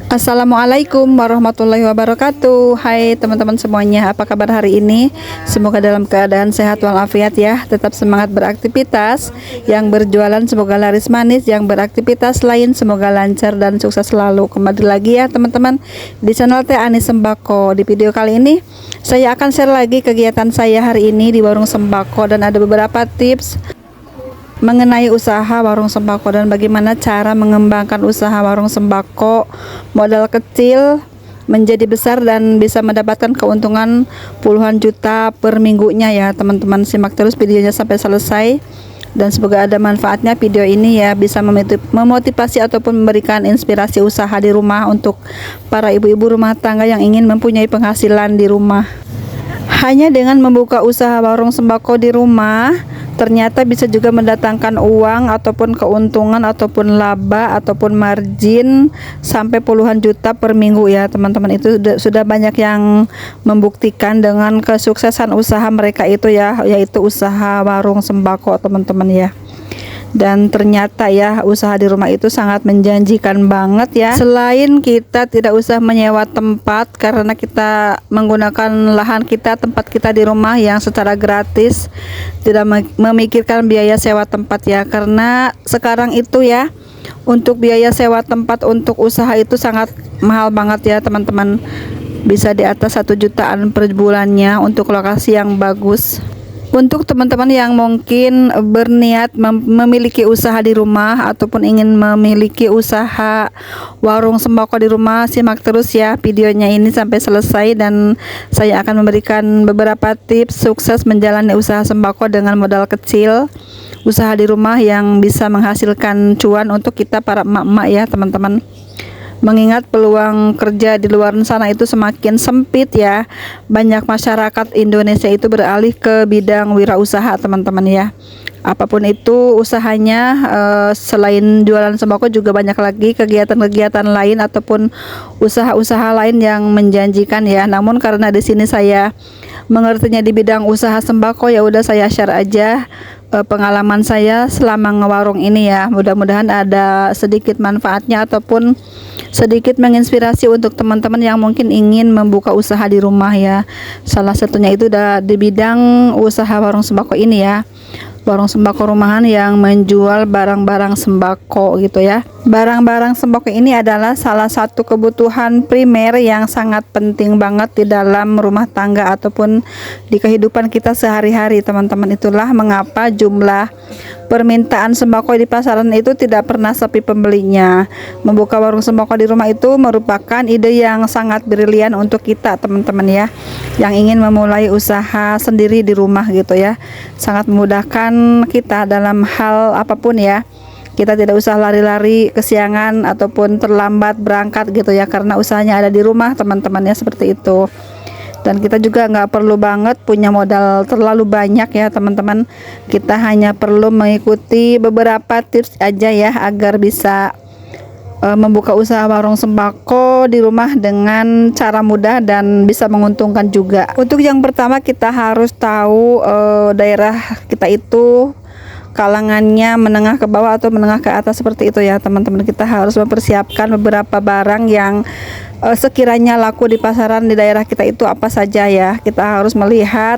Assalamualaikum warahmatullahi wabarakatuh. Hai teman-teman semuanya, apa kabar hari ini? Semoga dalam keadaan sehat walafiat ya. Tetap semangat beraktivitas. Yang berjualan semoga laris manis, yang beraktivitas lain semoga lancar dan sukses selalu. Kembali lagi ya teman-teman di channel Teh Ani Sembako. Di video kali ini saya akan share lagi kegiatan saya hari ini di warung sembako, dan ada beberapa tips mengenai usaha warung sembako dan bagaimana cara mengembangkan usaha warung sembako modal kecil menjadi besar dan bisa mendapatkan keuntungan puluhan juta per minggunya ya teman-teman. Simak terus videonya sampai selesai dan semoga ada manfaatnya video ini ya, bisa memotivasi ataupun memberikan inspirasi usaha di rumah untuk para ibu-ibu rumah tangga yang ingin mempunyai penghasilan di rumah. Hanya dengan membuka usaha warung sembako di rumah ternyata bisa juga mendatangkan uang ataupun keuntungan ataupun laba ataupun margin sampai puluhan juta per minggu ya teman-teman. Itu sudah banyak yang membuktikan dengan kesuksesan usaha mereka itu ya, yaitu usaha warung sembako teman-teman ya. Dan ternyata ya usaha di rumah itu sangat menjanjikan banget ya. Selain kita tidak usah menyewa tempat karena kita menggunakan lahan kita, tempat kita di rumah yang secara gratis, tidak memikirkan biaya sewa tempat ya. Karena sekarang itu ya untuk biaya sewa tempat untuk usaha itu sangat mahal banget ya teman-teman. Bisa di atas 1 jutaan per bulannya untuk lokasi yang bagus. Untuk teman-teman yang mungkin berniat memiliki usaha di rumah ataupun ingin memiliki usaha warung sembako di rumah, simak terus ya videonya ini sampai selesai dan saya akan memberikan beberapa tips sukses menjalani usaha sembako dengan modal kecil, usaha di rumah yang bisa menghasilkan cuan untuk kita para emak-emak ya teman-teman. Mengingat peluang kerja di luar sana itu semakin sempit ya, banyak masyarakat Indonesia itu beralih ke bidang wirausaha teman-teman ya. Apapun itu usahanya, selain jualan sembako juga banyak lagi kegiatan-kegiatan lain ataupun usaha-usaha lain yang menjanjikan ya. Namun karena di sini saya mengertinya di bidang usaha sembako, ya udah saya share aja pengalaman saya selama ngewarung ini ya. Mudah-mudahan ada sedikit manfaatnya ataupun sedikit menginspirasi untuk teman-teman yang mungkin ingin membuka usaha di rumah ya. Salah satunya itu di bidang usaha warung sembako ini ya. Warung sembako rumahan yang menjual barang-barang sembako gitu ya. Barang-barang sembako ini adalah salah satu kebutuhan primer yang sangat penting banget di dalam rumah tangga ataupun di kehidupan kita sehari-hari teman-teman. Itulah mengapa jumlah permintaan sembako di pasaran itu tidak pernah sepi pembelinya. Membuka warung sembako di rumah itu merupakan ide yang sangat brilian untuk kita teman-teman ya, yang ingin memulai usaha sendiri di rumah gitu ya. Sangat memudahkan kita dalam hal apapun ya. Kita tidak usah lari-lari kesiangan ataupun terlambat berangkat gitu ya, karena usahanya ada di rumah teman-teman ya, seperti itu. Dan kita juga nggak perlu banget punya modal terlalu banyak ya teman-teman. Kita hanya perlu mengikuti beberapa tips aja ya agar bisa membuka usaha warung sembako di rumah dengan cara mudah dan bisa menguntungkan juga. Untuk yang pertama kita harus tahu daerah kita itu kalangannya menengah ke bawah atau menengah ke atas, seperti itu ya teman-teman. Kita harus mempersiapkan beberapa barang yang sekiranya laku di pasaran di daerah kita itu apa saja ya. Kita harus melihat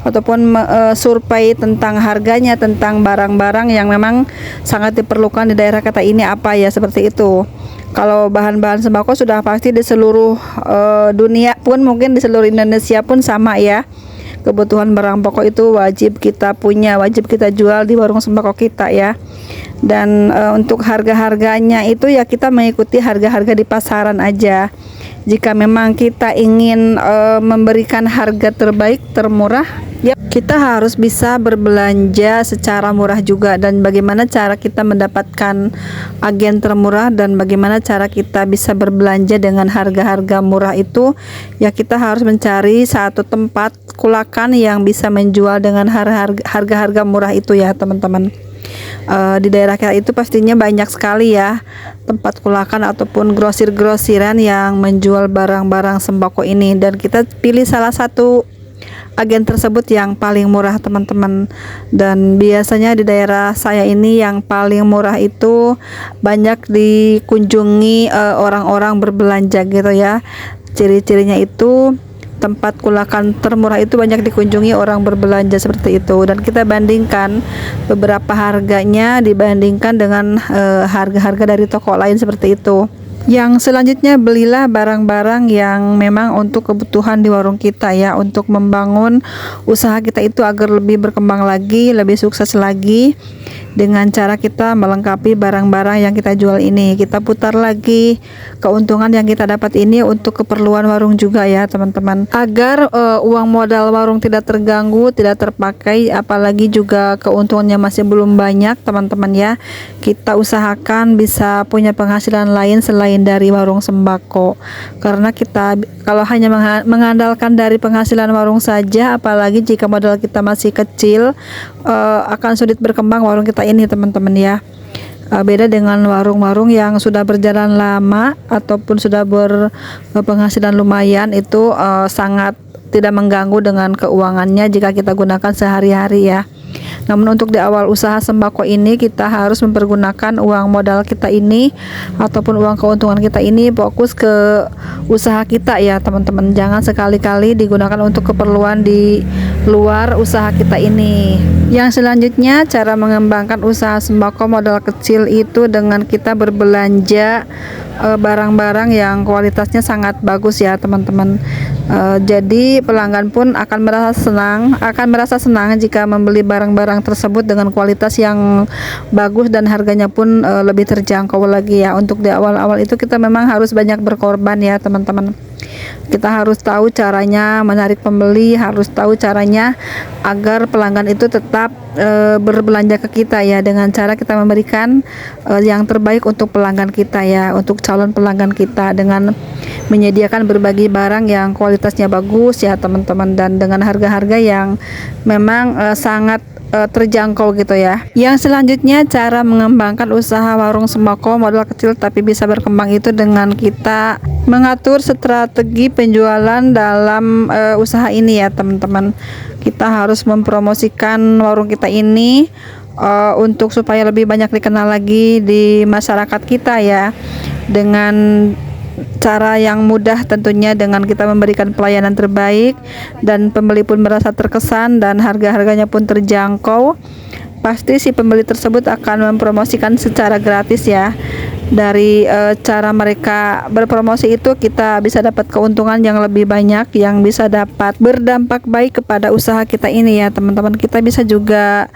ataupun survei tentang harganya, tentang barang-barang yang memang sangat diperlukan di daerah kita ini apa ya, seperti itu. Kalau bahan-bahan sembako sudah pasti di seluruh dunia pun, mungkin di seluruh Indonesia pun sama ya. Kebutuhan barang pokok itu wajib kita punya, wajib kita jual di warung sembako kita ya. Dan untuk harga-harganya itu ya kita mengikuti harga-harga di pasaran aja. Jika memang kita ingin memberikan harga terbaik, termurah ya, kita harus bisa berbelanja secara murah juga. Dan bagaimana cara kita mendapatkan agen termurah dan bagaimana cara kita bisa berbelanja dengan harga-harga murah itu ya, kita harus mencari satu tempat kulakan yang bisa menjual dengan harga-harga murah itu ya teman-teman. Di daerah kita itu pastinya banyak sekali ya tempat kulakan ataupun grosir-grosiran yang menjual barang-barang sembako ini, dan kita pilih salah satu agen tersebut yang paling murah teman-teman. Dan biasanya di daerah saya ini yang paling murah itu banyak dikunjungi orang-orang berbelanja gitu ya. Ciri-cirinya itu tempat kulakan termurah itu banyak dikunjungi orang berbelanja seperti itu, dan kita bandingkan beberapa harganya dibandingkan dengan harga-harga dari toko lain seperti itu. Yang selanjutnya, belilah barang-barang yang memang untuk kebutuhan di warung kita ya, untuk membangun usaha kita itu agar lebih berkembang lagi, lebih sukses lagi. Dengan cara kita melengkapi barang-barang yang kita jual ini, kita putar lagi keuntungan yang kita dapat ini untuk keperluan warung juga ya teman-teman, agar uang modal warung tidak terganggu, tidak terpakai, apalagi juga keuntungannya masih belum banyak teman-teman ya. Kita usahakan bisa punya penghasilan lain selain dari warung sembako, karena kita kalau hanya mengandalkan dari penghasilan warung saja, apalagi jika modal kita masih kecil, akan sulit berkembang warung kita ini teman-teman ya. Beda dengan warung-warung yang sudah berjalan lama ataupun sudah berpenghasilan lumayan, itu sangat tidak mengganggu dengan keuangannya jika kita gunakan sehari-hari ya. Namun untuk di awal usaha sembako ini, kita harus mempergunakan uang modal kita ini ataupun uang keuntungan kita ini fokus ke usaha kita ya teman-teman. Jangan sekali-kali digunakan untuk keperluan di luar usaha kita ini. Yang selanjutnya, cara mengembangkan usaha sembako modal kecil itu dengan kita berbelanja barang-barang yang kualitasnya sangat bagus ya teman-teman. Jadi pelanggan pun akan merasa senang jika membeli barang-barang tersebut dengan kualitas yang bagus dan harganya pun lebih terjangkau lagi ya. Untuk di awal-awal itu kita memang harus banyak berkorban ya teman-teman. Kita harus tahu caranya menarik pembeli, harus tahu caranya agar pelanggan itu tetap berbelanja ke kita ya, dengan cara kita memberikan yang terbaik untuk pelanggan kita ya, untuk calon pelanggan kita, dengan menyediakan berbagai barang yang kualitasnya bagus ya teman-teman, dan dengan harga-harga yang memang sangat terjangkau gitu ya. Yang selanjutnya, cara mengembangkan usaha warung sembako modal kecil tapi bisa berkembang itu dengan kita mengatur strategi penjualan dalam usaha ini ya teman-teman. Kita harus mempromosikan warung kita ini untuk supaya lebih banyak dikenal lagi di masyarakat kita ya, dengan cara yang mudah tentunya, dengan kita memberikan pelayanan terbaik dan pembeli pun merasa terkesan dan harga-harganya pun terjangkau. Pasti si pembeli tersebut akan mempromosikan secara gratis ya. Dari cara mereka berpromosi itu kita bisa dapat keuntungan yang lebih banyak, yang bisa dapat berdampak baik kepada usaha kita ini ya teman-teman. Kita bisa juga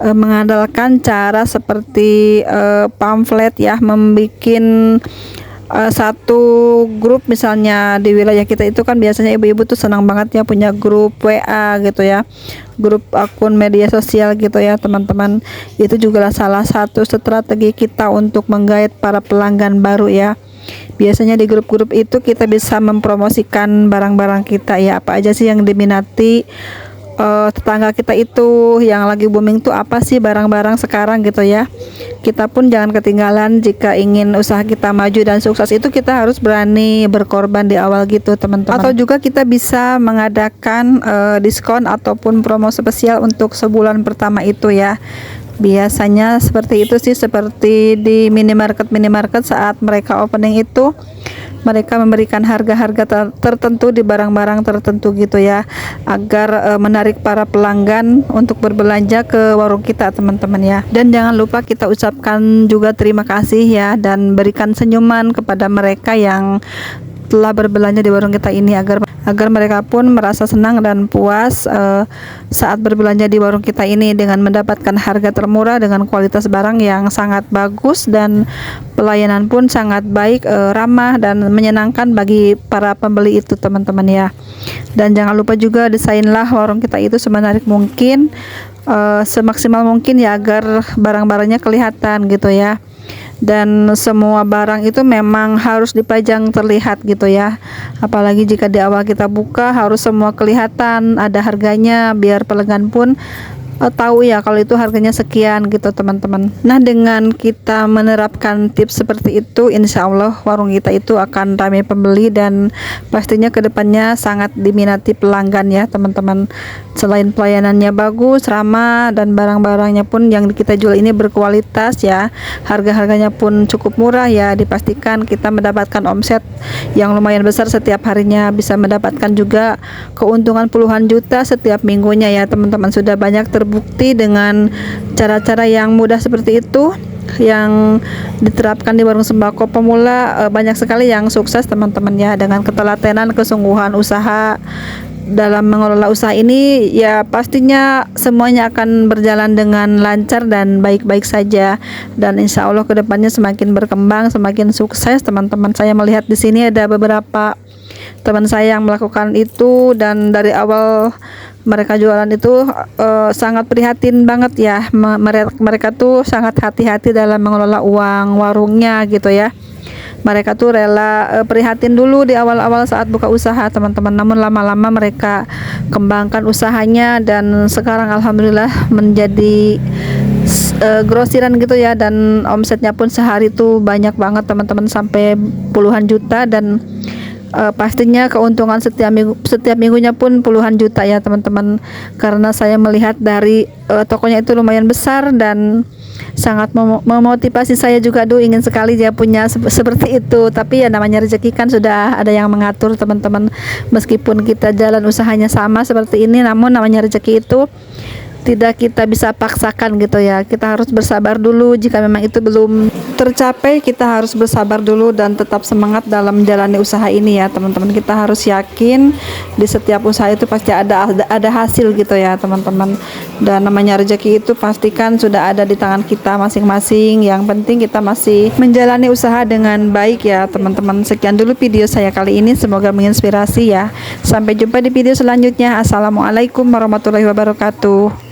mengandalkan cara seperti pamflet ya, membikin satu grup. Misalnya di wilayah kita itu kan biasanya ibu-ibu tuh senang banget ya punya grup WA gitu ya, grup akun media sosial gitu ya teman-teman. Itu juga salah satu strategi kita untuk menggait para pelanggan baru ya. Biasanya di grup-grup itu kita bisa mempromosikan barang-barang kita ya, apa aja sih yang diminati tetangga kita itu, yang lagi booming tuh apa sih barang-barang sekarang gitu ya. Kita pun jangan ketinggalan jika ingin usaha kita maju dan sukses, itu kita harus berani berkorban di awal gitu teman-teman. Atau juga kita bisa mengadakan diskon ataupun promo spesial untuk sebulan pertama itu ya. Biasanya seperti itu sih, seperti di minimarket saat mereka opening itu, mereka memberikan harga-harga tertentu di barang-barang tertentu gitu ya, agar menarik para pelanggan untuk berbelanja ke warung kita teman-teman ya. Dan jangan lupa kita ucapkan juga terima kasih ya, dan berikan senyuman kepada mereka yang telah berbelanja di warung kita ini, agar mereka pun merasa senang dan puas saat berbelanja di warung kita ini dengan mendapatkan harga termurah dengan kualitas barang yang sangat bagus, dan pelayanan pun sangat baik, ramah dan menyenangkan bagi para pembeli itu teman-teman ya. Dan jangan lupa juga desainlah warung kita itu semenarik mungkin, semaksimal mungkin ya, agar barang-barangnya kelihatan gitu ya. Dan semua barang itu memang harus dipajang terlihat gitu ya, apalagi jika di awal kita buka harus semua kelihatan, ada harganya, biar pelanggan pun tahu ya kalau itu harganya sekian gitu teman-teman. Nah, dengan kita menerapkan tips seperti itu, insya Allah warung kita itu akan ramai pembeli dan pastinya kedepannya sangat diminati pelanggan ya teman-teman. Selain pelayanannya bagus, ramah, dan barang-barangnya pun yang kita jual ini berkualitas ya, harga-harganya pun cukup murah ya, dipastikan kita mendapatkan omset yang lumayan besar setiap harinya, bisa mendapatkan juga keuntungan puluhan juta setiap minggunya ya teman-teman. Sudah banyak terbukti dengan cara-cara yang mudah seperti itu yang diterapkan di warung sembako pemula. Banyak sekali yang sukses teman-teman ya, dengan ketelatenan, kesungguhan usaha dalam mengelola usaha ini ya, pastinya semuanya akan berjalan dengan lancar dan baik-baik saja, dan insya Allah kedepannya semakin berkembang, semakin sukses teman-teman. Saya melihat di sini ada beberapa teman saya yang melakukan itu, dan dari awal mereka jualan itu sangat prihatin banget ya. Mereka tuh sangat hati-hati dalam mengelola uang warungnya gitu ya. Mereka tuh rela prihatin dulu di awal-awal saat buka usaha teman-teman, namun lama-lama mereka kembangkan usahanya dan sekarang alhamdulillah menjadi grosiran gitu ya, dan omsetnya pun sehari tuh banyak banget teman-teman, sampai puluhan juta, dan pastinya keuntungan setiap minggunya pun puluhan juta ya teman-teman, karena saya melihat dari tokonya itu lumayan besar dan sangat memotivasi saya juga. Ingin sekali dia punya seperti itu, tapi ya namanya rezeki kan sudah ada yang mengatur teman-teman. Meskipun kita jalan usahanya sama seperti ini, namun namanya rezeki itu tidak kita bisa paksakan gitu ya. Kita harus bersabar dulu. Jika memang itu belum tercapai, kita harus bersabar dulu dan tetap semangat dalam menjalani usaha ini ya teman-teman. Kita harus yakin di setiap usaha itu pasti ada hasil gitu ya teman-teman. Dan namanya rezeki itu pastikan sudah ada di tangan kita masing-masing. Yang penting kita masih menjalani usaha dengan baik ya teman-teman. Sekian dulu video saya kali ini, semoga menginspirasi ya. Sampai jumpa di video selanjutnya. Assalamualaikum warahmatullahi wabarakatuh.